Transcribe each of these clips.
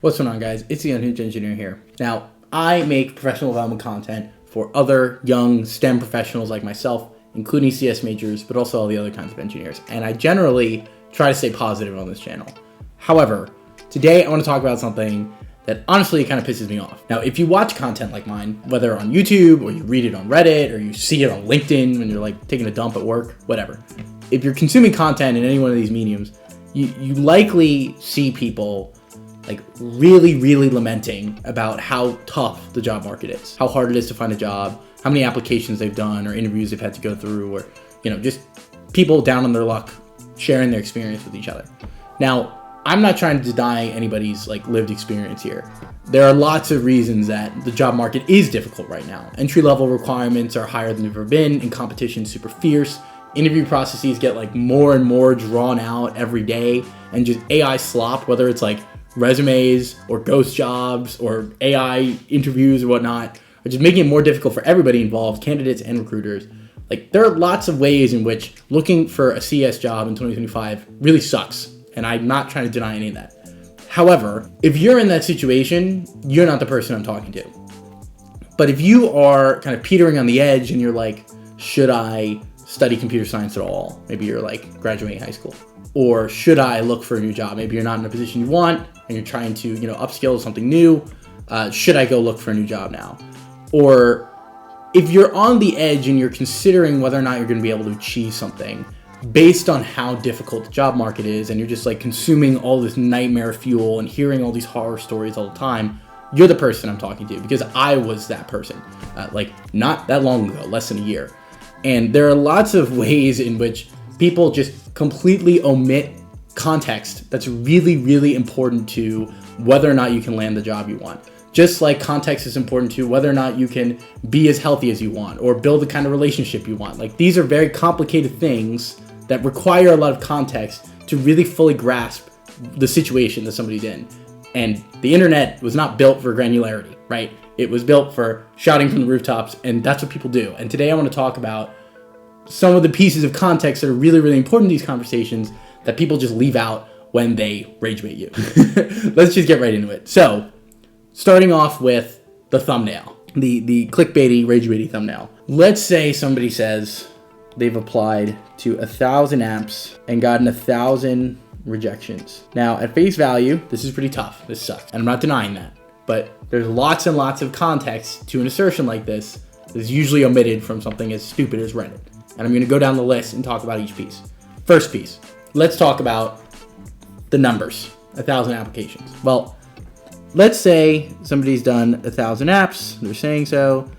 What's going on, guys? It's the Unhinged Engineer here. Now, I make professional development content for other young STEM professionals like myself, including CS majors, but also all the other kinds of engineers. And I generally try to stay positive on this channel. However, today I want to talk about something that honestly kind of pisses me off. Now, if you watch content like mine, whether on YouTube or you read it on Reddit or you see it on LinkedIn when you're like taking a dump at work, whatever. If you're consuming content in any one of these mediums, you likely see people like really lamenting about how tough the job market is, how hard it is to find a job, how many applications they've done or interviews they've had to go through, or, just people down on their luck sharing their experience with each other. Now, I'm not trying to deny anybody's like lived experience here. There are lots of reasons that the job market is difficult right now. Entry-level requirements are higher than they've ever been, and competition is super fierce. Interview processes get like more and more drawn out every day, and just AI slop, whether it's like resumes or ghost jobs or AI interviews or whatnot, are just making it more difficult for everybody involved, candidates and recruiters. Like, there are lots of ways in which looking for a CS job in 2025 really sucks, and I'm not trying to deny any of that. However, if you're in that situation, you're not the person I'm talking to. But if you are kind of teetering on the edge and you're like, should I study computer science at all? Maybe you're like graduating high school. Or should I look for a new job? Maybe you're not in a position you want and you're trying to, upskill to something new. Should I go look for a new job now? Or if you're on the edge and you're considering whether or not you're going to be able to achieve something based on how difficult the job market is, and you're just like consuming all this nightmare fuel and hearing all these horror stories all the time, you're the person I'm talking to, because I was that person, not that long ago, less than a year. And there are lots of ways in which people just completely omit context that's really important to whether or not you can land the job you want. Just like context is important to whether or not you can be as healthy as you want or build the kind of relationship you want. Like, these are very complicated things that require a lot of context to really fully grasp the situation that somebody's in. And the internet was not built for granularity, right? It was built for shouting from the rooftops, and that's what people do. And today I want to talk about some of the pieces of context that are really important in these conversations that people just leave out when they ragebait you. Let's just get right into it. So, starting off with the thumbnail, the clickbaity, ragebaity thumbnail. Let's say somebody says they've applied to 1,000 apps and gotten 1,000 rejections. Now, at face value, this is pretty tough. This sucks. And I'm not denying that. But there's lots and lots of context to an assertion like this that is usually omitted from something as stupid as Reddit. And I'm going to go down the list and talk about each piece. First piece, let's talk about the numbers, 1,000 applications. Well, let's say somebody's done 1,000 apps, they're saying so,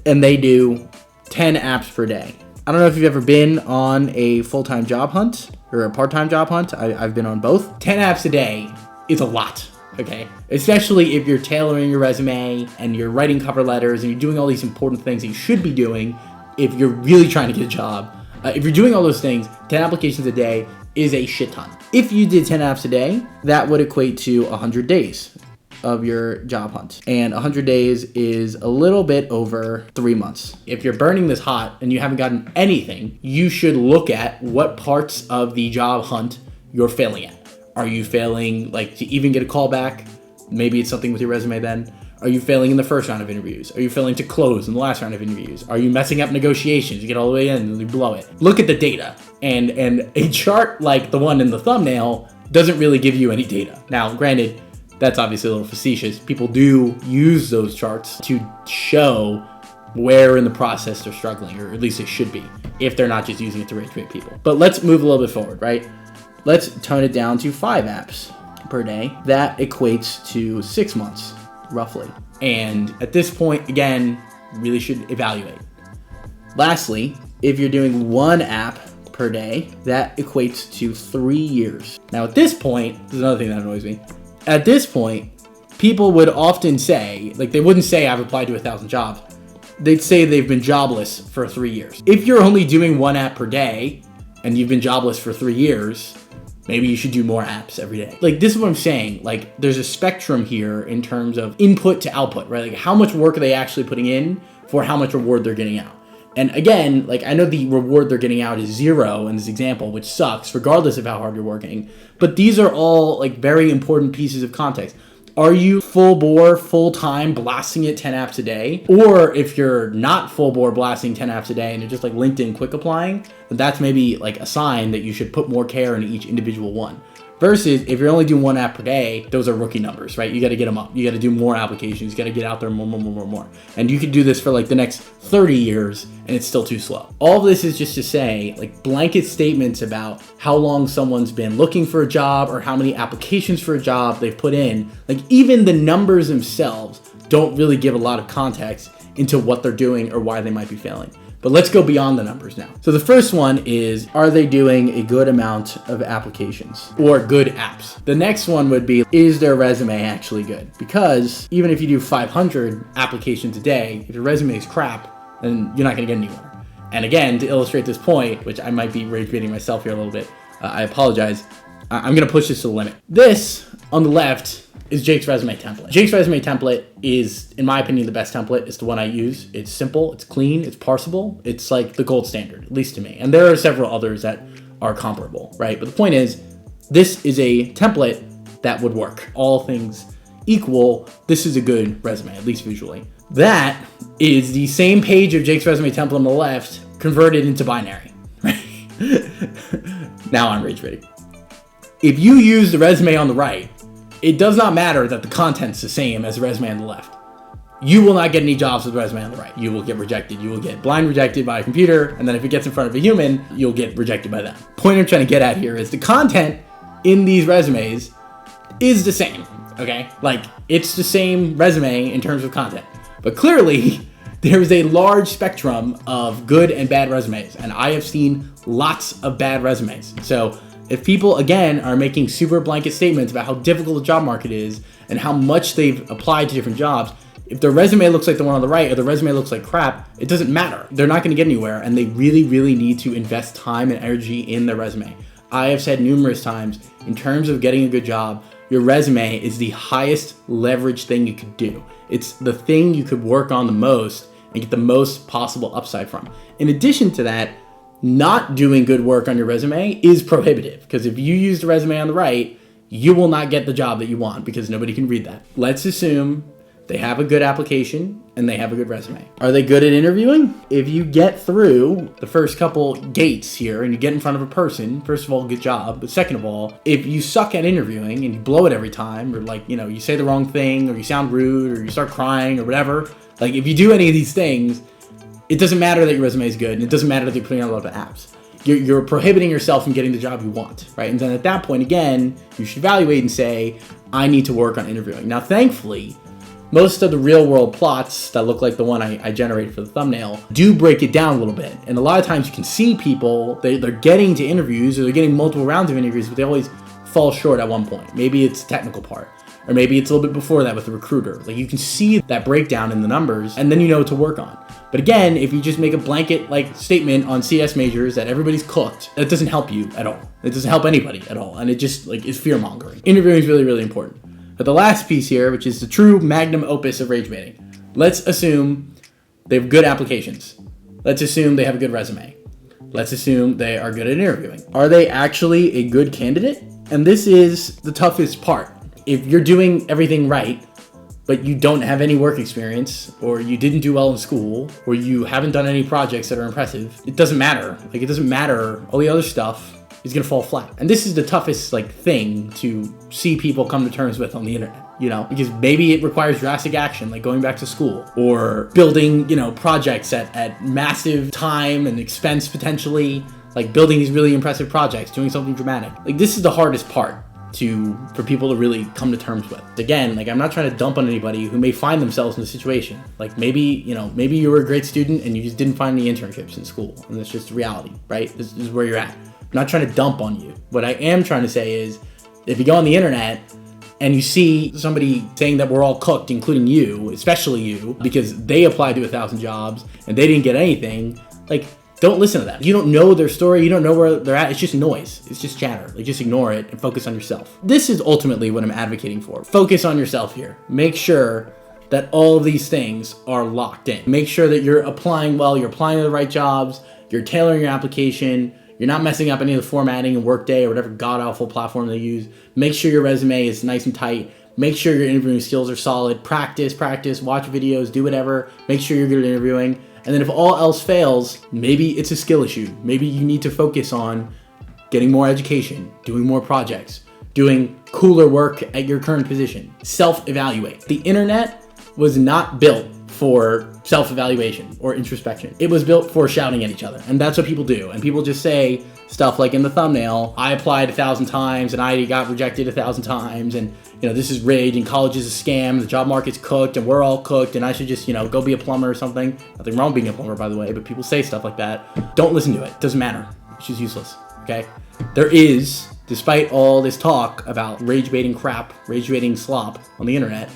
and they do 10 apps per day. I don't know if you've ever been on a full-time job hunt or a part-time job hunt. I've been on both. 10 apps a day is a lot, okay? Especially if you're tailoring your resume and you're writing cover letters and you're doing all these important things that you should be doing if you're really trying to get a job. If you're doing all those things, 10 applications a day is a shit ton. If you did 10 apps a day, that would equate to 100 days of your job hunt. And 100 days is a little bit over 3 months. If you're burning this hot and you haven't gotten anything, you should look at what parts of the job hunt you're failing at. Are you failing to even get a call back? Maybe it's something with your resume then. Are you failing in the first round of interviews? Are you failing to close in the last round of interviews? Are you messing up negotiations? You get all the way in and you blow it. Look at the data. And a chart like the one in the thumbnail doesn't really give you any data. Now, granted, that's obviously a little facetious. People do use those charts to show where in the process they're struggling, or at least they should be, if they're not just using it to rage-bait people. But let's move a little bit forward, right? Let's tone it down to 5 apps per day. That equates to 6 months, roughly. And at this point, again, really should evaluate. Lastly, if you're doing 1 app per day, that equates to 3 years. Now, at this point, there's another thing that annoys me. At this point, people would often say, they wouldn't say I've applied to 1,000 jobs. They'd say they've been jobless for 3 years. If you're only doing 1 app per day and you've been jobless for 3 years, maybe you should do more apps every day. This is what I'm saying. There's a spectrum here in terms of input to output, right? How much work are they actually putting in for how much reward they're getting out? And again, I know the reward they're getting out is 0 in this example, which sucks regardless of how hard you're working. But these are all very important pieces of context. Are you full bore, full time, blasting it 10 apps a day? Or if you're not full bore blasting 10 apps a day and you're just like LinkedIn quick applying, then that's maybe like a sign that you should put more care into each individual one. Versus if you're only doing 1 app per day, those are rookie numbers, right? You got to get them up. You got to do more applications. You got to get out there more. And you could do this for like the next 30 years and it's still too slow. All of this is just to say, like, blanket statements about how long someone's been looking for a job or how many applications for a job they've put in. Like, even the numbers themselves don't really give a lot of context into what they're doing or why they might be failing. But let's go beyond the numbers now. So the first one is, are they doing a good amount of applications or good apps? The next one would be, is their resume actually good? Because even if you do 500 applications a day, if your resume is crap, then you're not gonna get anywhere. And again, to illustrate this point, which I might be rage baiting myself here a little bit, I apologize. I'm gonna push this to the limit. This, on the left, is Jake's resume template. Jake's resume template is, in my opinion, the best template. It's the one I use. It's simple, it's clean, it's parsable. It's like the gold standard, at least to me. And there are several others that are comparable, right? But the point is, this is a template that would work. All things equal, this is a good resume, at least visually. That is the same page of Jake's resume template on the left, converted into binary, right? Now I'm rage baiting. If you use the resume on the right, it does not matter that the content's the same as the resume on the left. You will not get any jobs with the resume on the right. You will get rejected. You will get blind rejected by a computer, and then if it gets in front of a human, you'll get rejected by them. Point I'm trying to get at here is the content in these resumes is the same, okay? Like, it's the same resume in terms of content. But clearly, there is a large spectrum of good and bad resumes, and I have seen lots of bad resumes. So if people, again, are making super blanket statements about how difficult the job market is and how much they've applied to different jobs, if their resume looks like the one on the right or the resume looks like crap, it doesn't matter. They're not going to get anywhere, and they really, really need to invest time and energy in their resume. I have said numerous times, in terms of getting a good job, your resume is the highest leverage thing you could do. It's the thing you could work on the most and get the most possible upside from. In addition to that, not doing good work on your resume is prohibitive, because if you use the resume on the right, you will not get the job that you want because nobody can read that. Let's assume they have a good application and they have a good resume. Are they good at interviewing? If you get through the first couple gates here and you get in front of a person, first of all, good job. But second of all, if you suck at interviewing and you blow it every time, or like, you say the wrong thing, or you sound rude, or you start crying or whatever, like if you do any of these things, it doesn't matter that your resume is good, and it doesn't matter that you're putting out a lot of apps. You're prohibiting yourself from getting the job you want, right? And then at that point, again, you should evaluate and say, I need to work on interviewing. Now, thankfully, most of the real world plots that look like the one I generated for the thumbnail do break it down a little bit. And a lot of times you can see people, they're getting to interviews, or they're getting multiple rounds of interviews, but they always fall short at one point. Maybe it's the technical part, or maybe it's a little bit before that with the recruiter. Like, you can see that breakdown in the numbers, and then you know what to work on. But again, if you just make a blanket statement on CS majors that everybody's cooked, that doesn't help you at all. It doesn't help anybody at all. And it just is fear mongering. Interviewing is really, really important. But the last piece here, which is the true magnum opus of rage baiting, let's assume they have good applications. Let's assume they have a good resume. Let's assume they are good at interviewing. Are they actually a good candidate? And this is the toughest part. If you're doing everything right, but you don't have any work experience, or you didn't do well in school, or you haven't done any projects that are impressive, it doesn't matter. It doesn't matter. All the other stuff is gonna fall flat. And this is the toughest thing to see people come to terms with on the internet, because maybe it requires drastic action, like going back to school, or building, projects at massive time and expense potentially, like building these really impressive projects, doing something dramatic. This is the hardest part for people to really come to terms with. Again, I'm not trying to dump on anybody who may find themselves in a situation. Maybe you were a great student and you just didn't find any internships in school, and that's just reality, right? This is where you're at. I'm not trying to dump on you. What I am trying to say is, if you go on the internet and you see somebody saying that we're all cooked, including you, especially you, because they applied to 1,000 jobs and they didn't get anything, don't listen to them. You don't know their story. You don't know where they're at. It's just noise. It's just chatter. Just ignore it and focus on yourself. This is ultimately what I'm advocating for. Focus on yourself here. Make sure that all of these things are locked in. Make sure that you're applying well, you're applying to the right jobs, you're tailoring your application, you're not messing up any of the formatting in Workday or whatever god-awful platform they use. Make sure your resume is nice and tight. make sure your interviewing skills are solid. Practice, watch videos, do whatever. Make sure you're good at interviewing. And then if all else fails, maybe it's a skill issue. Maybe you need to focus on getting more education, doing more projects, doing cooler work at your current position. Self-evaluate. The internet was not built for self-evaluation or introspection. It was built for shouting at each other. And that's what people do. And people just say stuff like in the thumbnail, I applied 1,000 times and I got rejected 1,000 times. And this is rigged and college is a scam. The job market's cooked and we're all cooked and I should just, go be a plumber or something. Nothing wrong with being a plumber, by the way, but people say stuff like that. Don't listen to it. Doesn't matter. It's just useless. Okay? There is, despite all this talk about rage baiting crap, rage baiting slop on the internet,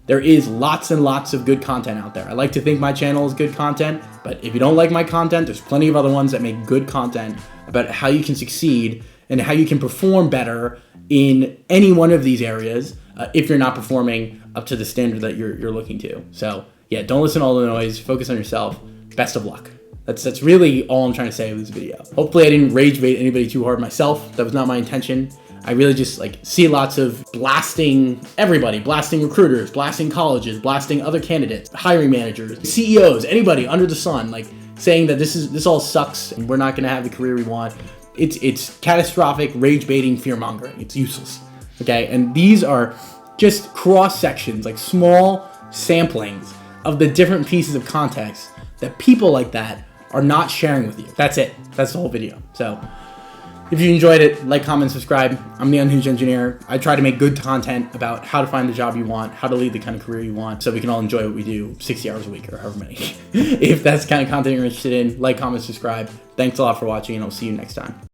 there is lots and lots of good content out there. I like to think my channel is good content, but if you don't like my content, there's plenty of other ones that make good content about how you can succeed and how you can perform better in any one of these areas if you're not performing up to the standard that you're looking to. So yeah, don't listen to all the noise, focus on yourself. Best of luck. That's really all I'm trying to say with this video. Hopefully I didn't rage bait anybody too hard myself. That was not my intention. I really just see lots of blasting everybody, blasting recruiters, blasting colleges, blasting other candidates, hiring managers, CEOs, anybody under the sun, saying that this all sucks and we're not gonna have the career we want. It's catastrophic rage baiting, fear mongering. It's useless. Okay, and these are just cross sections, small samplings of the different pieces of context that people like that are not sharing with you. That's it. That's the whole video. So if you enjoyed it, like, comment, subscribe. I'm the Unhinged Engineer. I try to make good content about how to find the job you want, how to lead the kind of career you want, so we can all enjoy what we do 60 hours a week or however many. If that's the kind of content you're interested in, like, comment, subscribe. Thanks a lot for watching, and I'll see you next time.